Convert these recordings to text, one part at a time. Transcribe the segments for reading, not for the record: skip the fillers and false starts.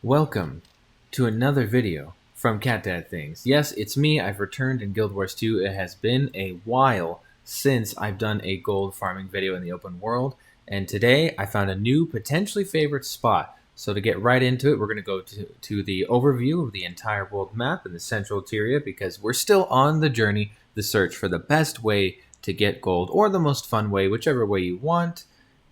Welcome to another video from Cat Dad Things. Yes, it's me. I've returned in Guild Wars 2. It has been a while since I've done a gold farming video in the open world, and today I found a new potentially favorite spot. So to get right into it, we're going to go to the overview of the entire world map in the central Tyria, because we're still on the journey, the search for the best way to get gold, or the most fun way, whichever way you want,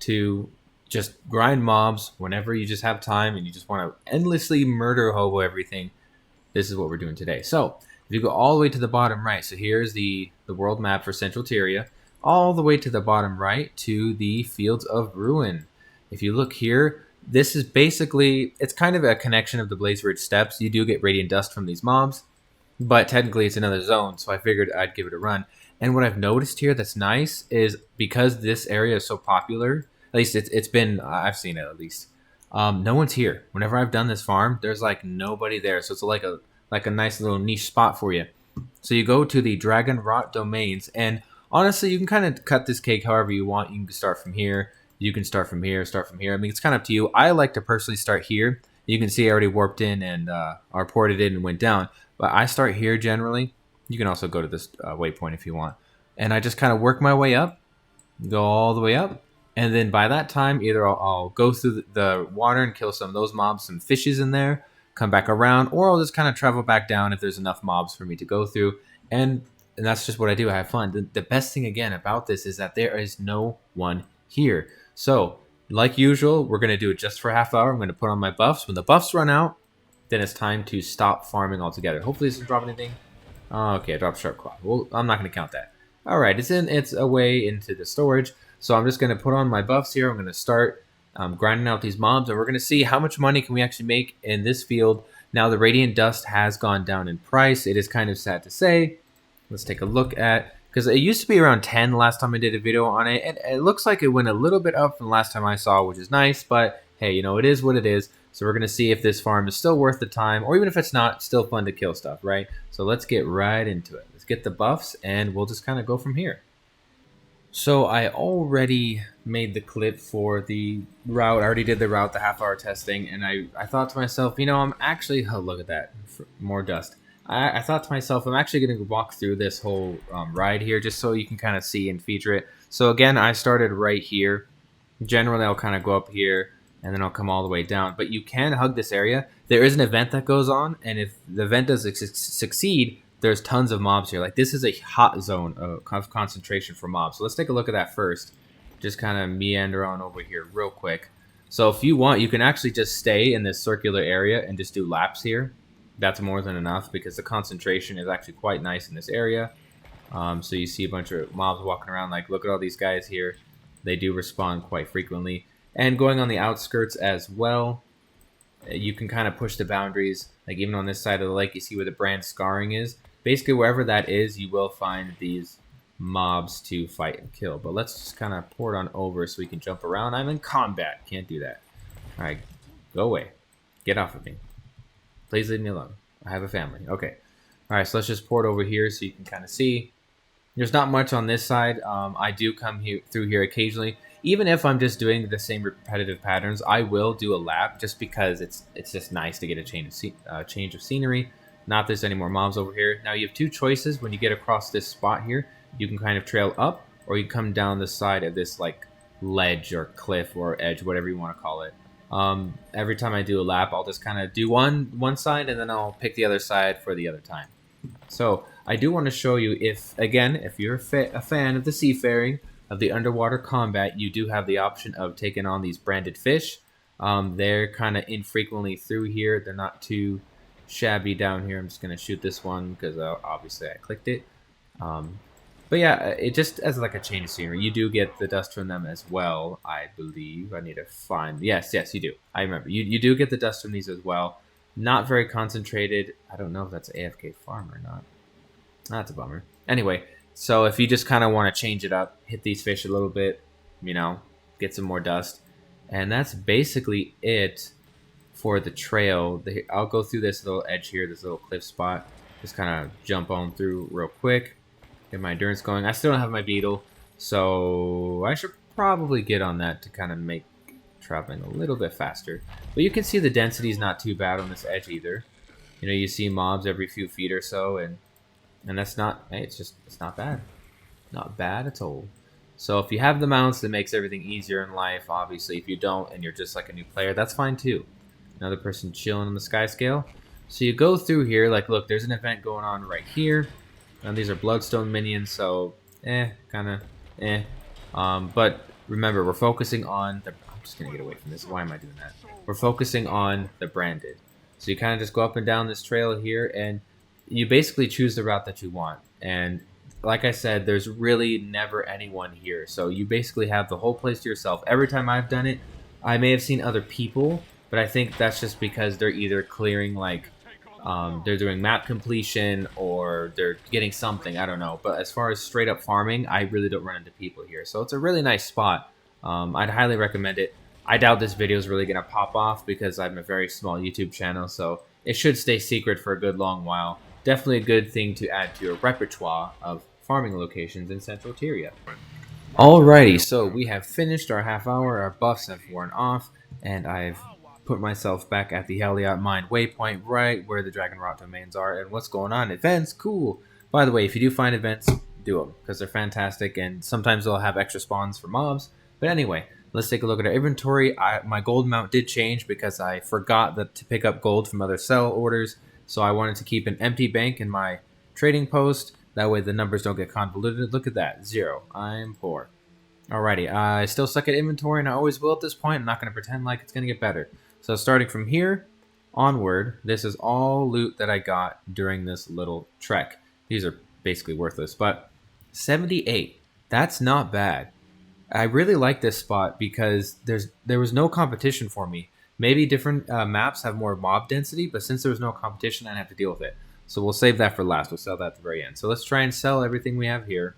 to just grind mobs whenever you just have time and you just want to endlessly murder hobo everything. This is what we're doing today. So if you go all the way to the bottom right, so here's the world map for Central Tyria, all the way to the bottom right to the Fields of Ruin. If you look here, this is basically, it's kind of a connection of the Blaze Ridge Steppes. You do get radiant dust from these mobs, but technically it's another zone, so I figured I'd give it a run. And what I've noticed here that's nice is, because this area is so popular, at least it's been, I've seen it at least, no one's here. Whenever I've done this farm, there's like nobody there, so it's like a nice little niche spot for you. So you go to the Dragon Rot Domains, and honestly, you can kind of cut this cake however you want. You can start from here, you can start from here, start from here. I mean, it's kind of up to you. I like to personally start here. You can see I already warped in and or ported in and went down, but I start here generally. You can also go to this waypoint if you want. And I just kind of work my way up, go all the way up. And then by that time, either I'll go through the water and kill some of those mobs, some fishes in there, come back around, or I'll just kind of travel back down if there's enough mobs for me to go through. And that's just what I do. I have fun. The best thing, again, about this is that there is no one here. So, like usual, we're going to do it just for a half hour. I'm going to put on my buffs. When the buffs run out, then it's time to stop farming altogether. Hopefully this doesn't drop anything. Okay, I dropped Sharp Claw. Well, I'm not going to count that. All right, it's away into the storage. So I'm just going to put on my buffs here. I'm going to start grinding out these mobs, and we're going to see how much money can we actually make in this field. Now, the Radiant Dust has gone down in price. It is kind of sad to say. Let's take a look at, because it used to be around 10 last time I did a video on it, and it looks like it went a little bit up from last time I saw, which is nice, but hey, you know, it is what it is. So we're going to see if this farm is still worth the time, or even if it's not, still fun to kill stuff, right? So let's get right into it. Let's get the buffs, and we'll just kind of go from here. So I already made the clip for the route. I already did the route, the half-hour testing, and I thought to myself, you know, I'm actually, oh, look at that, more dust. I thought to myself, I'm actually going to walk through this whole ride here just so you can kind of see and feature it. So again, I started right here. Generally, I'll kind of go up here, and then I'll come all the way down. But you can hug this area. There is an event that goes on, and if the event does succeed, there's tons of mobs here. Like, this is a hot zone of concentration for mobs. So let's take a look at that first. Just kind of meander on over here real quick. So if you want, you can actually just stay in this circular area and just do laps here. That's more than enough, because the concentration is actually quite nice in this area. So you see a bunch of mobs walking around. Like, look at all these guys here. They do respawn quite frequently. And going on the outskirts as well, you can kind of push the boundaries. Like, even on this side of the lake, you see where the brand scarring is. Basically, wherever that is, you will find these mobs to fight and kill. But let's just kind of port on over so we can jump around. I'm in combat. Can't do that. All right, go away. Get off of me. Please leave me alone. I have a family. Okay. All right, so let's just port over here so you can kind of see. There's not much on this side. I do come through here occasionally. Even if I'm just doing the same repetitive patterns, I will do a lap just because it's just nice to get a change of scenery. Not there's any more mobs over here. Now you have two choices when you get across this spot here. You can kind of trail up, or you come down the side of this like ledge or cliff or edge, whatever you want to call it. Every time I do a lap, I'll just kind of do one side, and then I'll pick the other side for the other time. So I do want to show you, if you're a fan of the seafaring, of the underwater combat, you do have the option of taking on these branded fish. They're kind of infrequently through here. They're not too shabby down here. I'm just going to shoot this one because obviously I clicked it. But yeah, it just as like a change of scenery. You do get the dust from them as well, I believe. I need to find... Yes, you do. I remember. You do get the dust from these as well. Not very concentrated. I don't know if that's AFK farm or not. That's a bummer. Anyway, so if you just kind of want to change it up, hit these fish a little bit, you know, get some more dust. And that's basically it for the trail. I'll go through this little edge here, this little cliff spot. Just kind of jump on through real quick. Get my endurance going. I still don't have my beetle, so I should probably get on that to kind of make traveling a little bit faster. But you can see the density is not too bad on this edge either. You know, you see mobs every few feet or so, and that's not, hey, it's not bad. Not bad at all. So if you have the mounts, it makes everything easier in life. Obviously, if you don't and you're just like a new player, that's fine too. Another person chilling on the sky scale. So you go through here, like, look, there's an event going on right here. And these are Bloodstone minions, so, kind of, but remember, we're focusing on the... I'm just going to get away from this. Why am I doing that? We're focusing on the branded. So you kind of just go up and down this trail here, and you basically choose the route that you want. And like I said, there's really never anyone here. So you basically have the whole place to yourself. Every time I've done it, I may have seen other people, but I think that's just because they're either clearing, like, they're doing map completion or they're getting something. I don't know. But as far as straight up farming, I really don't run into people here. So it's a really nice spot. I'd highly recommend it. I doubt this video is really going to pop off because I'm a very small YouTube channel. So it should stay secret for a good long while. Definitely a good thing to add to your repertoire of farming locations in Central Tyria. Alrighty, so we have finished our half hour. Our buffs have worn off. And I've put myself back at the Heliot Mine waypoint, right where the Dragon Rot domains are. And what's going on? Events, cool. By the way, if you do find events, do them because they're fantastic, and sometimes they'll have extra spawns for mobs. But anyway, let's take a look at our inventory. My gold amount did change because I forgot to pick up gold from other sell orders, so I wanted to keep an empty bank in my trading post. That way the numbers don't get convoluted. Look at that, 0. I'm poor. Alrighty, I still suck at inventory, and I always will at this point. I'm not going to pretend like it's going to get better. So starting from here onward, this is all loot that I got during this little trek. These are basically worthless, but 78, that's not bad. I really like this spot because there was no competition for me. Maybe different maps have more mob density, but since there was no competition, I didn't have to deal with it. So we'll save that for last. We'll sell that at the very end. So let's try and sell everything we have here.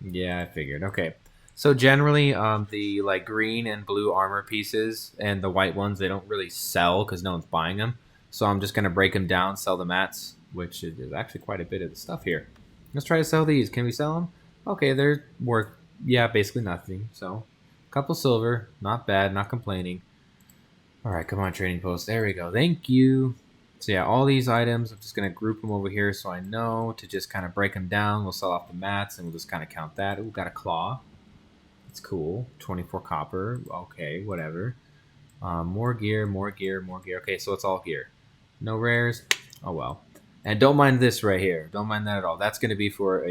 Yeah, I figured. Okay. So generally, the like green and blue armor pieces and the white ones, they don't really sell because no one's buying them. So I'm just going to break them down, sell the mats, which is actually quite a bit of the stuff here. Let's try to sell these. Can we sell them? Okay, they're worth, yeah, basically nothing. So a couple silver, not bad, not complaining. All right, come on, trading post. There we go. Thank you. So yeah, all these items, I'm just going to group them over here so I know to just kind of break them down. We'll sell off the mats and we'll just kind of count that. Ooh, got a claw. It's cool. 24 copper. Okay, whatever. More gear, more gear, more gear. Okay, so it's all gear. No rares. Oh well. And don't mind this right here. Don't mind that at all. That's going to be for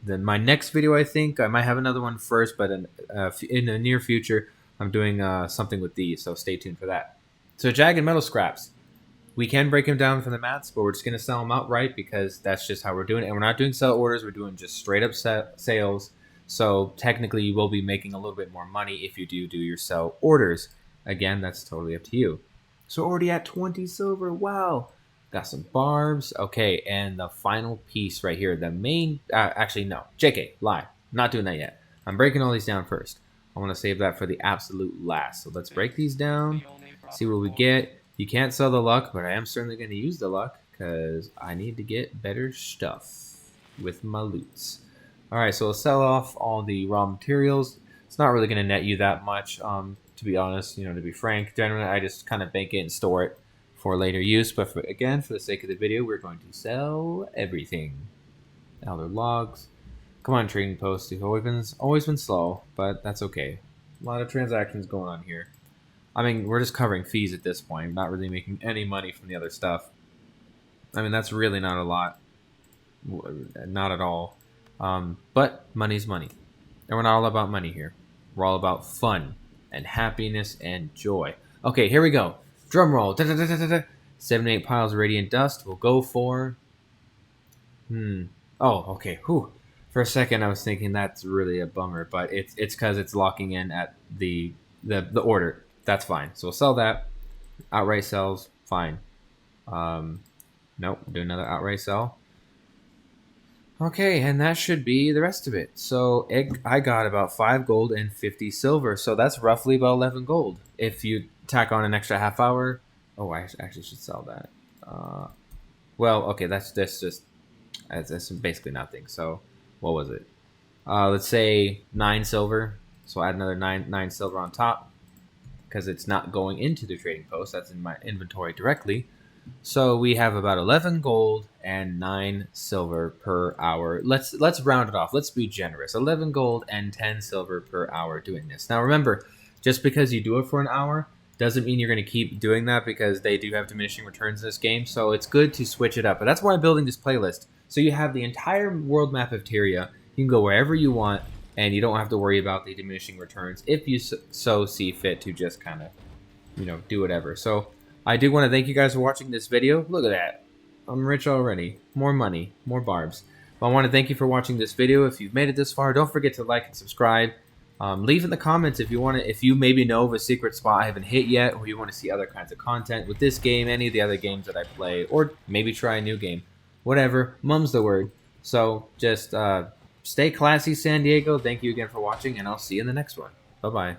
my next video, I think. I might have another one first, but in the near future, I'm doing something with these, so stay tuned for that. So jagged metal scraps. We can break them down from the mats, but we're just going to sell them outright because that's just how we're doing it. And we're not doing sell orders. We're doing just straight up sales. So technically, you will be making a little bit more money if you do your sell orders. Again, that's totally up to you. So already at 20 silver. Wow. Got some barbs. Okay, and the final piece right here. The main... actually, no. JK, lie. Not doing that yet. I'm breaking all these down first. I want to save that for the absolute last. So let's break these down. See what we get. You can't sell the luck, but I am certainly going to use the luck because I need to get better stuff with my loots. Alright, so we'll sell off all the raw materials. It's not really going to net you that much, to be honest, to be frank. Generally, I just kind of bank it and store it for later use. But again, for the sake of the video, we're going to sell everything. Elder logs. Come on, trading post. You've always been slow, but that's okay. A lot of transactions going on here. I mean, we're just covering fees at this point. Not really making any money from the other stuff. I mean, that's really not a lot. Not at all. But money's money. And we're not all about money here. We're all about fun and happiness and joy. Okay, here we go. Drum roll. 78 piles of radiant dust. We'll go for... Oh, okay. Whew. For a second, I was thinking that's really a bummer, but it's because it's locking in at the order. That's fine. So we'll sell that. Outright sells. Fine. Nope. Do another outright sell. Okay, and that should be the rest of it. So I got about 5 gold and 50 silver. So that's roughly about 11 gold. If you tack on an extra half hour. Oh, I actually should sell that. Well, okay, that's basically nothing. So what was it? Let's say 9 silver. So add another 9 silver on top. because it's not going into the trading post. That's in my inventory directly. So we have about 11 gold and 9 silver per hour. Let's round it off. Let's be generous. 11 gold and 10 silver per hour doing this. Now remember, just because you do it for an hour doesn't mean you're going to keep doing that, because they do have diminishing returns in this game. So it's good to switch it up. But that's why I'm building this playlist. So you have the entire world map of Tyria. You can go wherever you want, and you don't have to worry about the diminishing returns if you so see fit to just kind of, do whatever. So I do want to thank you guys for watching this video. Look at that. I'm rich already. More money, more barbs. But I want to thank you for watching this video. If you've made it this far, don't forget to like and subscribe. Leave in the comments if you want to, if you maybe know of a secret spot I haven't hit yet, or you want to see other kinds of content with this game, any of the other games that I play, or maybe try a new game. Whatever. Mum's the word. So just stay classy, San Diego. Thank you again for watching, and I'll see you in the next one. Bye-bye.